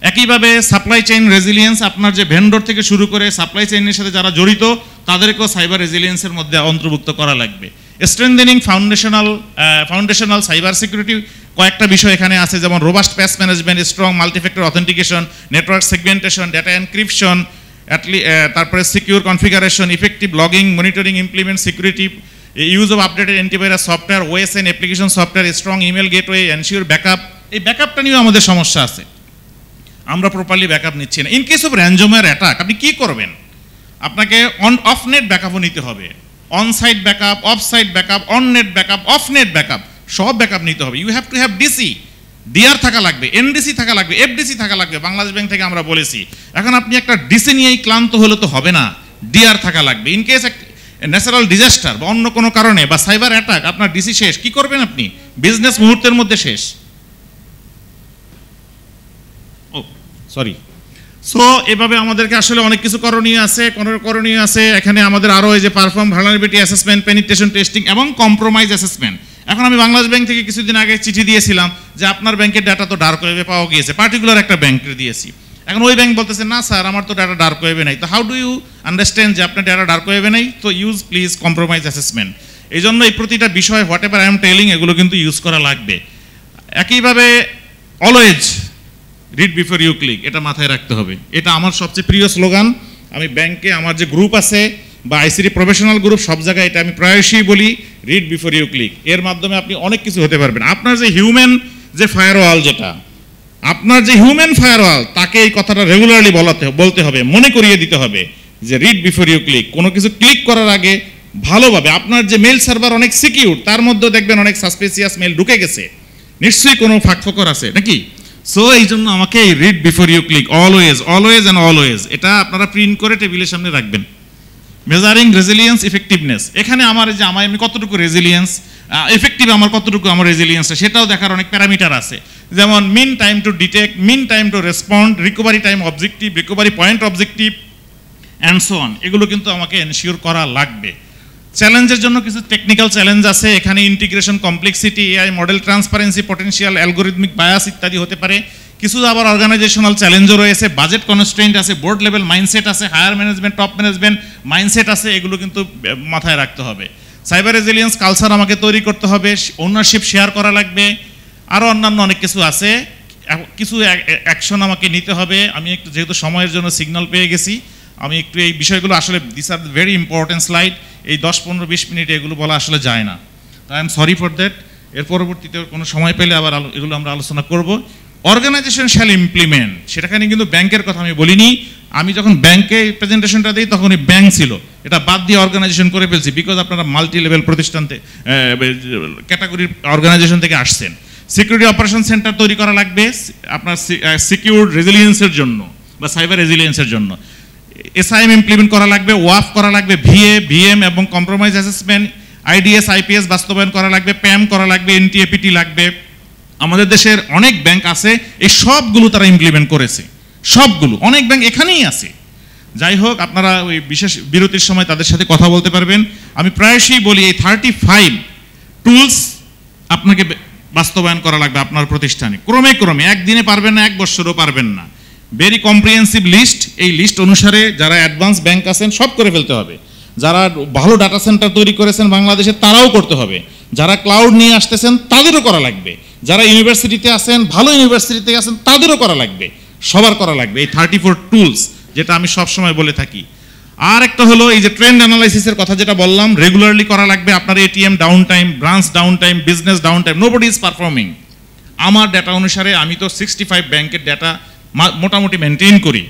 একইভাবে সাপ্লাই চেইন রেজিলিয়েন্স, আপনার যে ভেন্ডর থেকে শুরু করে সাপ্লাই চেইনের সাথে যারা জড়িত তাদেরকেও সাইবার রেজিলিয়েন্সের মধ্যে অন্তর্ভুক্ত করা লাগবে। স্ট্রেংথেনিং ফাউন্ডেশনাল সাইবার সিকিউরিটি, কয়েকটা বিষয় এখানে আছে, যেমন robust patch management, strong multifactor authentication, network segmentation, data encryption, তারপরে secure configuration, effective logging, monitoring, implement security, use of updated antivirus software, OS and application software, strong email gateway, ensure backup. এই ব্যাকআপটা নিয়েও আমাদের সমস্যা আছে, আমরা properly backup নিচ্ছি না। In case of ransomware attack আপনি কি করবেন, আপনাকে অফ নেট ব্যাকআপও নিতে হবে, on site backup, off site backup, on net backup, off net backup, সব ব্যাকআপ নিতে হবে। You have to have DC, DR থাকা লাগবে, এনডিসি থাকা লাগবে, এফডিসি থাকা লাগবে। বাংলাদেশ ব্যাংক থেকে আমরা বলেছি, এখন আপনি একটা ডিসি নিয়েই ক্লান্ত হলে তো হবে না, ডিআর থাকা লাগবে। ইন কেস ন্যাচারাল ডিজাস্টার বা অন্য কোনো কারণে বা সাইবার অ্যাটাক, আপনার ডিসি শেষ, কি করবেন আপনি, বিজনেস মুহূর্তের মধ্যে শেষ। সো এভাবে আমাদেরকে আসলে অনেক কিছু করণীয় আছে। এখানে আমাদের আরো এই যে perform vulnerability assessment, penetration testing এবং কম্প্রোমাইজ অ্যাসেসমেন্ট। এখন আমি বাংলাদেশ ব্যাংক থেকে কিছুদিন আগে চিঠি দিয়েছিলাম যে আপনার ব্যাংকের ডাটা তো ডার্ক ওয়েবে পাওয়া গিয়েছে, পার্টিকুলার একটা ব্যাংকে দিয়েছি। এখন ওই ব্যাংক বলতেছে না স্যার আমার তো ডাটা ডার্ক ওয়েবে নাই। তো হাউ ডু ইউ আন্ডারস্ট্যান্ড যে আপনার ডাটা ডার্ক ওয়েবে নাই? তো ইউজ প্লিজ কম্প্রোমাইজ অ্যাসেসমেন্ট। এই জন্য এই প্রতিটা বিষয় whatever I am telling এগুলো কিন্তু ইউজ করা লাগবে। একইভাবে always read before you click, এটা মাথায় রাখতে হবে। এটা আমার সবচেয়ে প্রিয় স্লোগান। আমি ব্যাংকে আমার যে গ্রুপ আছে বা আইসিটি প্রফেশনাল গ্রুপ, সব জায়গায় এটা আমি প্রায়শই বলি, রিড বিফোর ইউ ক্লিক। এর মাধ্যমে আপনি অনেক কিছু হতে পারবেন। আপনার যে হিউম্যান যে ফায়ারওয়াল, যেটা আপনার যে হিউম্যান ফায়ারওয়াল, তাকে এই কথাটা রেগুলারলি বলতে হবে, মনে করিয়ে দিতে হবে যে রিড বিফোর ইউ ক্লিক। কোনো কিছু ক্লিক করার আগে ভালোভাবে, আপনার যে মেল সার্ভার অনেক সিকিউর, তার মধ্যে দেখবেন অনেক সাসপিসিয়াস মেল ঢুকে গেছে, নিশ্চয়ই কোনো ফাঁকফোকর আছে নাকি। সো এই জন্য আমাকে এই read before you click always and always, এটা আপনারা প্রিন্ট করে টেবিলের সামনে রাখবেন। মেজারিং রেজিলিয়েন্স ইফেক্টিভনেস, এখানে আমার যে আমি কতটুকু রেজিলিয়েন্স এফেক্টিভ, আমার কতটুকু আমার রেজিলিয়েন্সটা, সেটাও দেখার অনেক প্যারামিটার আছে। যেমন mean time to detect, mean time to respond, recovery time objective, recovery point objective and so on. এগুলো কিন্তু আমাকে এনশিওর করা লাগবে। চ্যালেঞ্জের জন্য কিছু টেকনিক্যাল চ্যালেঞ্জ আছে এখানে, integration complexity, AI model transparency, potential algorithmic bias ইত্যাদি হতে পারে। কিছু আবার অর্গানাইজেশনাল চ্যালেঞ্জও রয়েছে, বাজেট কনস্ট্রেন্ট আছে, বোর্ড লেভেল মাইন্ডসেট আছে, higher management top management mindset আছে, এগুলো কিন্তু মাথায় রাখতে হবে। সাইবার রেজিলিয়েন্স কালচার আমাকে তৈরি করতে হবে, ওনারশিপ শেয়ার করা লাগবে, আরও অন্যান্য অনেক কিছু আছে। কিছু অ্যাকশন আমাকে নিতে হবে। আমি একটু যেহেতু সময়ের জন্য সিগন্যাল পেয়ে গেছি, আমি একটু এই বিষয়গুলো আসলে this are very important slide, এই 10-15-20 মিনিট এগুলো বলা আসলে যায় না। I am sorry for that. এর পরবর্তীতে কোনো সময় পেলে আবার এগুলো আমরা আলোচনা করব। অর্গানাইজেশন শ্যাল ইমপ্লিমেন্ট, সেটাখানে কিন্তু ব্যাংকের কথা আমি বলিনি। আমি যখন ব্যাংকে প্রেজেন্টেশনটা দিই তখনই ব্যাংক ছিল, এটা বাদ দিয়ে অর্গানাইজেশন করে ফেলছি, বিকজ আপনারা মাল্টি লেভেল প্রতিষ্ঠান ক্যাটাগরির অর্গানাইজেশন থেকে আসছেন। সিকিউরিটি অপারেশন সেন্টার তৈরি করা লাগবে আপনার সিকিউর রেজিলিয়েন্সের জন্য বা সাইবার রেজিলিয়েন্সের জন্য। এসআইএম ইমপ্লিমেন্ট করা লাগবে, ওয়াফ করা লাগবে, ভিএ, ভিএম এবং কম্প্রোমাইজ অ্যাসেসমেন্ট, আইডিএস, আইপিএস বাস্তবায়ন করা লাগবে, প্যাম করা লাগবে, এনটিএপিটি লাগবে। আমাদের দেশের অনেক ব্যাংক আছে, এই সবগুলো তারা ইমপ্লিমেন্ট করেছে, সবগুলো, অনেক ব্যাংক এখানেই আছে। যাই হোক, আপনারা ওই বিশেষ বিরতির সময় তাদের সাথে কথা বলতে পারবেন। আমি প্রায়শই বলি এই 35 টুলস আপনাকে বাস্তবায়ন করা লাগবে আপনার প্রতিষ্ঠানে, ক্রমে ক্রমে। একদিনে পারবেন না, এক বছরও পারবেন না। Very comprehensive list. এই লিস্ট অনুসারে যারা অ্যাডভান্স ব্যাংক আছেন সব করে ফেলতে হবে, যারা ভালো ডাটা সেন্টার তৈরি করেছেন বাংলাদেশে তারাও করতে হবে, যারা ক্লাউড নিয়ে আসতেছেন তাদেরও করা লাগবে, যারা ইউনিভার্সিটিতে আছেন ভালো ইউনিভার্সিটিতে আছেন তাদেরও করা লাগবে, সবার করা লাগবে এই 34 টুলস, যেটা আমি সবসময় বলে থাকি। আর একটা হলো এই যে ট্রেন্ড অ্যানালাইসিসের কথা যেটা বললাম, রেগুলারলি করা লাগবে। আপনার ATM down time, branch down time, business down time, nobody is performing. আমার ডাটা অনুসারে আমি তো 65 ব্যাংকের ডাটা মোটামুটি মেনটেন করি,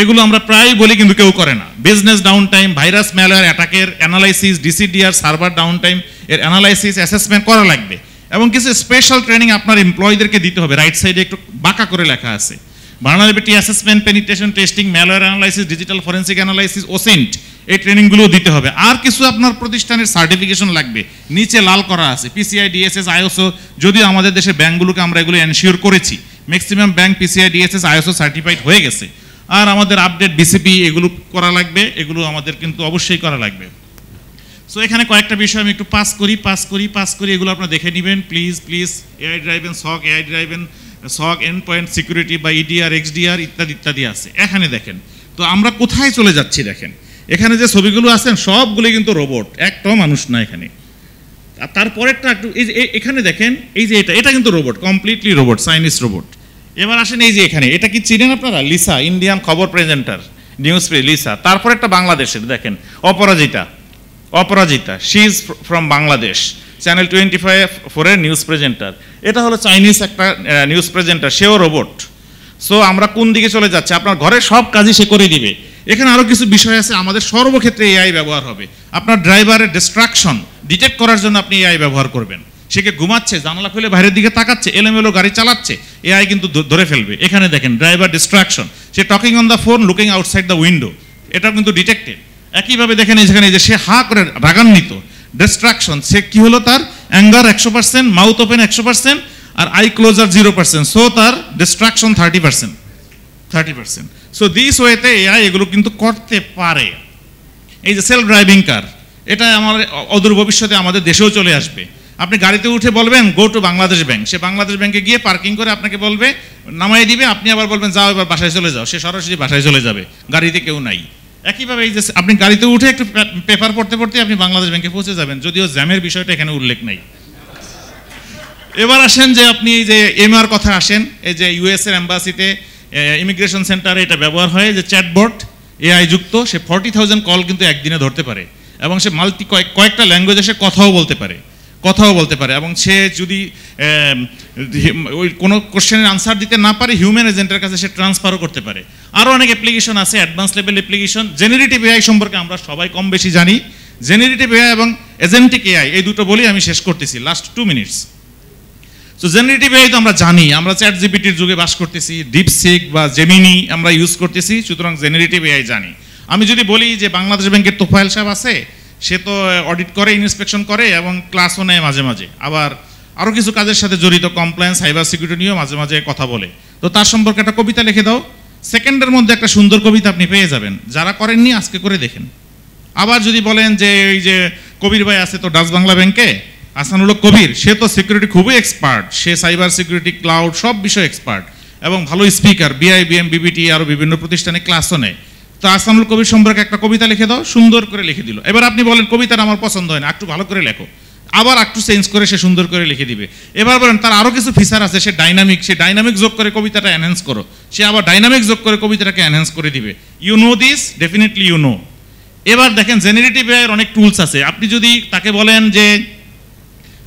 এগুলো আমরা প্রায় বলি কিন্তু কেউ করে না। Business down time, virus malware অ্যাটাকের অ্যানালাইসিস, ডিসিডিআর সার্ভার ডাউন টাইম এর অ্যানালাইসিস অ্যাসেসমেন্ট করা লাগবে, এবং কিছু স্পেশাল ট্রেনিং আপনার এমপ্লয়ীদেরকে দিতে হবে। রাইট সাইডে একটু বাঁকা করে লেখা আছে, vulnerability assessment, penetration testing, malware analysis, digital forensic analysis, OSINT, এই ট্রেনিংগুলো দিতে হবে। আর কিছু আপনার প্রতিষ্ঠানের সার্টিফিকেশন লাগবে, নিচে লাল করা আছে, পিসিআই, ডিএসএস, আইএসও। যদিও আমাদের দেশের ব্যাংকগুলোকে আমরা এগুলো এনশিওর করেছি, maximum bank PCI, DSS, ISO certified হয়ে গেছে। আর আমাদের আপডেট বিসিপি এগুলো করা লাগবে, এগুলো আমাদের কিন্তু অবশ্যই করা লাগবে। সো এখানে কয়েকটা বিষয় আমি একটু পাস করি, এগুলো আপনারা দেখে নেবেন প্লিজ। এআই ড্রাইভেন সক, এআই ড্রাইভেন সক, এন্ড পয়েন্ট সিকিউরিটি বা ইডিআর, এক্সডিআর ইত্যাদি আছে। এখানে দেখেন তো আমরা কোথায় চলে যাচ্ছি, দেখেন এখানে যে ছবিগুলো আছেন সবগুলো কিন্তু রোবট, একটাও মানুষ না এখানে। আর তারপরেরটা একটু এই যে এখানে দেখেন, এই যে এটা কিন্তু robot, completely robot, Chinese robot. এবার আসেন এই যে এখানে, এটা কি চিনেন আপনারা? লিসা, ইন্ডিয়ান খবর প্রেজেন্টার, নিউজ লিসা। তারপর একটা বাংলাদেশের দেখেন, Aparajita, she is from Bangladesh, channel 25 এর নিউজ প্রেজেন্টার। এটা হলো চাইনিজ একটা নিউজ প্রেজেন্টার, সেও রোবট। সো আমরা কোন দিকে চলে যাচ্ছি? আপনার ঘরের সব কাজই সে করে দিবে। এখানে আরও কিছু বিষয় আছে, আমাদের সর্বক্ষেত্রে এআই ব্যবহার হবে। আপনার ড্রাইভারের ডিস্ট্রাকশন ডিটেক্ট করার জন্য আপনি এআই ব্যবহার করবেন। সে কে ঘুমাচ্ছে, জানালা খুলে বাইরের দিকে তাকাচ্ছে, এলোমেলো গাড়ি চালাচ্ছে, এআই কিন্তু ধরে ফেলবে। এখানে দেখেন ড্রাইভার ডিস্ট্রাকশন, সে talking on the phone, looking outside the window, এটাও কিন্তু ডিটেক্টেড। একইভাবে দেখেন যেখানে যে সে হা করে রাগান্বিত, ডিস্ট্রাকশন, সে কি হলো, তার অ্যাঙ্গার 100%, মাউথ ওপেন 100%, আর আই ক্লোজার 0%, সো তার ডিস্ট্রাকশন 30%। সো দিস ওয়েতে এআই এগুলো কিন্তু করতে পারে। এই যে সেলফ ড্রাইভিং কার, এটা আমার অদূর ভবিষ্যতে আমাদের দেশেও চলে আসবে। আপনি গাড়িতে উঠে বলবেন গো টু বাংলাদেশ ব্যাংক, সে বাংলাদেশ ব্যাংকে গিয়ে পার্কিং করে আপনাকে বলবে, নামাই দিবে, আপনি আবার বলবেন যাও এবার বাসায় চলে যাও, সে সরাসরি বাসায় চলে যাবে, গাড়িতে কেউ নাই। একইভাবে এই যে আপনি গাড়িতে উঠে একটু পেপার পড়তে আপনি বাংলাদেশ ব্যাংকে পৌঁছে যাবেন, যদিও জ্যামের বিষয়টা এখানে উল্লেখ নেই। এবার আসেন যে আপনি এই যে এমআর কথা আসেন, এই যে ইউএস এর এম্বাসিতে, ইমিগ্রেশন সেন্টারে এটা ব্যবহার হয়, যে চ্যাটবট এআই যুক্ত, সে 40,000 কল কিন্তু একদিনে ধরতে পারে, এবং সে কয়েকটা ল্যাঙ্গুয়েজে সে কথাও বলতে পারে, এবং সে যদি ওই কোনো কোশ্চেনের আনসার দিতে না পারে, হিউম্যান এজেন্টের কাছে সে ট্রান্সফারও করতে পারে। আরও অনেক অ্যাপ্লিকেশন আছে, advance level application. Generative AI সম্পর্কে আমরা সবাই কম বেশি জানি। জেনারেটিভ এআই এবং এজেন্টিক এআই, এই দুটো বলি আমি শেষ করতেছি, last 2 minutes. So generative AI তো আমরা জানি, আমরা চ্যাট জিপিটির যুগে বাস করতেছি, ডিপসিক বা জেমিনি আমরা ইউজ করতেছি, সুতরাং জেনারেটিভ এআই জানি। আমি যদি বলি যে বাংলাদেশ ব্যাংকের তোফায়েল সাহেব আছে, সে তো অডিট করে, ইন্সপেকশন করে এবং ক্লাসও নেয় মাঝে মাঝে, আবার আরও কিছু কাজের সাথে জড়িত, কমপ্লায়েন্স, সাইবার সিকিউরিটি নিয়েও মাঝে মাঝে কথা বলে। তো তার সম্পর্কে একটা কবিতা লিখে দাও, সেকেন্ডের মধ্যে একটা সুন্দর কবিতা আপনি পেয়ে যাবেন। যারা করেননি আজকে করে দেখেন। আবার যদি বলেন যে এই যে কবির ভাই আছে তো ডাচ বাংলা ব্যাংকে, আসানুল কবির, সে তো সিকিউরিটি খুবই এক্সপার্ট, সে সাইবার সিকিউরিটি, ক্লাউড সব বিষয়ে এক্সপার্ট এবং ভালো স্পিকার, বিআইবিএম, বিবিটি আরও বিভিন্ন প্রতিষ্ঠানে ক্লাসও নেয়। তো আসানুল কবির সম্পর্কে একটা কবিতা লিখে দাও, সুন্দর করে লিখে দিল। এবার আপনি বলেন কবিতাটা আমার পছন্দ হয় না, একটু ভালো করে লেখো, আবার একটু চেঞ্জ করে সে সুন্দর করে লিখে দিবে। এবার বলেন তার আরও কিছু ফিচার আছে, সে ডাইনামিক যোগ করে কবিতাটা এনহ্যান্স করো, সে আবার ডাইনামিক যোগ করে কবিতাটাকে এনহ্যান্স করে দিবে। You know this, definitely you know. এবার দেখেন জেনারেটিভ এআই এর অনেক টুলস আছে। আপনি যদি তাকে বলেন যে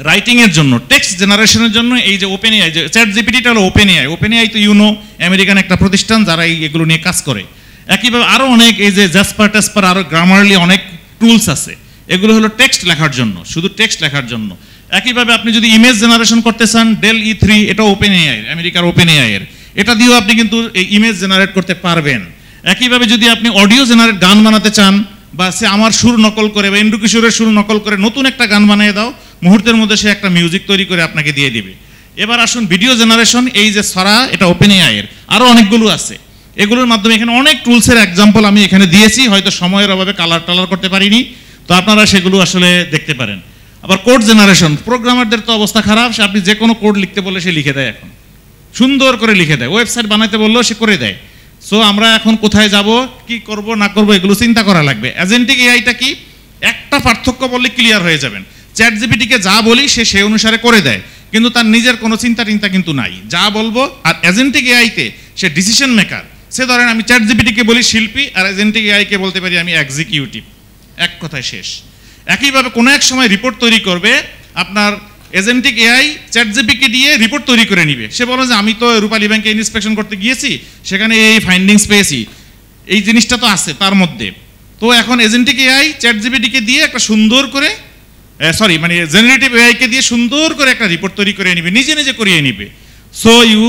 রাইটিং এর জন্য, টেক্সট জেনারেশনের জন্য, এই যে ওপেন এআই, যে চ্যাট জিপিটিটা হলো ওপেন এআই তো ইউনো, আমেরিকান একটা প্রতিষ্ঠান যারা এগুলো নিয়ে কাজ করে। একইভাবে আরও অনেক এই যে জ্যাসপার, আরও গ্রামারলি অনেক টুলস আছে, এগুলো হলো টেক্সট লেখার জন্য, শুধু টেক্সট লেখার জন্য। একইভাবে আপনি যদি ইমেজ জেনারেশন করতে চান, ডেল E3, এটা ওপেন এআই, আমেরিকার ওপেন এআই এর, এটা দিয়েও আপনি কিন্তু এই ইমেজ জেনারেট করতে পারবেন। একইভাবে যদি আপনি অডিও জেনারেট, গান বানাতে চান, বা সে আমার সুর নকল করে বা ইন্দ্র কিশোরের সুর নকল করে নতুন একটা গান বানিয়ে দাও, মুহূর্তের মধ্যে সে একটা মিউজিক তৈরি করে আপনাকে দিয়ে দিবে। এবার আসুন ভিডিও জেনারেশন, এই যে সরা, এটা ওপেন এআই এর, আরও অনেকগুলো আছে। এগুলোর মাধ্যমে এখানে অনেক টুলসের এক্সাম্পল আমি এখানে দিয়েছি, হয়তো সময়ের অভাবে কালার করতে পারিনি, তো আপনারা সেগুলো আসলে দেখতে পারেন। আবার কোড জেনারেশন, প্রোগ্রামারদের তো অবস্থা খারাপ, সে আপনি যে কোনো কোড লিখতে বলে সে লিখে দেয়, এখন সুন্দর করে লিখে দেয়, ওয়েবসাইট বানাতে বললেও সে করে দেয়। সো আমরা এখন কোথায় যাব, কি করব না করব, এগুলো চিন্তা করা লাগবে। এজেন্টিক এআইটা কি, একটা পার্থক্য বললে ক্লিয়ার হয়ে যাবেন। চ্যাট জিপিটিকে যা বলি সে সেই অনুসারে করে দেয়, কিন্তু তার নিজের কোনো চিন্তা টিন্তা কিন্তু নাই, যা বলবো। আর এজেন্টিক এআইতে সে ডিসিশন মেকার। সে ধরেন আমি চ্যাট জিপিটিকে বলি শিল্পী, আর এজেন্টিক এআইকে বলতে পারি আমি এক্সিকিউটিভ, এক কথায় শেষ। একইভাবে কোনো এক সময় রিপোর্ট তৈরি করবে, আপনার এজেন্টিক এআই চ্যাট জিপিটিকে দিয়ে রিপোর্ট তৈরি করে নিবে। সে বলে যে আমি তো রূপালী ব্যাংকে ইন্সপেকশন করতে গিয়েছি, সেখানে এই ফাইন্ডিংস পেয়েছি, এই জিনিসটা তো আছে তার মধ্যে। তো এখন এজেন্টিক এআই চ্যাট জিপিটিকে দিয়ে একটা সুন্দর করে জেনারেটিভ এআইকে দিয়ে সুন্দর করে একটা রিপোর্ট তৈরি করে নিবে, নিজে নিজে করিয়ে নিবে। So you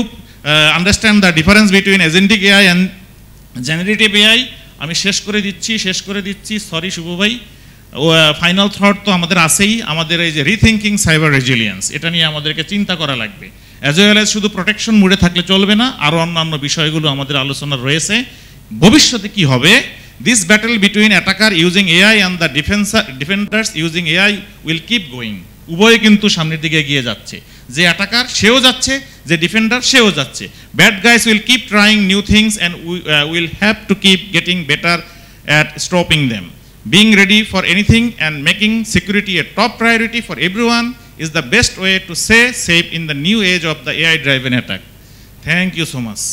understand the difference between agentic AI and generative AI. আমি শেষ করে দিচ্ছি। সরি শুভ ভাই, ফাইনাল থট তো আমাদের আছেই, আমাদের এই যে রিথিঙ্কিং সাইবার রেজিলিয়েন্স, এটা নিয়ে আমাদেরকে চিন্তা করা লাগবে। অ্যাজ ওয়েল এজ শুধু প্রোটেকশন মোডে থাকলে চলবে না, আরও অন্যান্য বিষয়গুলো আমাদের আলোচনা রয়েছে। ভবিষ্যতে কি হবে, this battle between attacker using AI and the defenders using AI will keep going. উভয়ে কিন্তু সামনের দিকে এগিয়ে যাচ্ছে, যে অ্যাটাকার সেও যাচ্ছে, যে ডিফেন্ডার সেও যাচ্ছে। Bad guys will keep trying new things and will have to keep getting better at stopping them. Being ready for anything and making security a top priority for everyone is the best way to stay safe in the new age of the AI-driven attack. Thank you so much.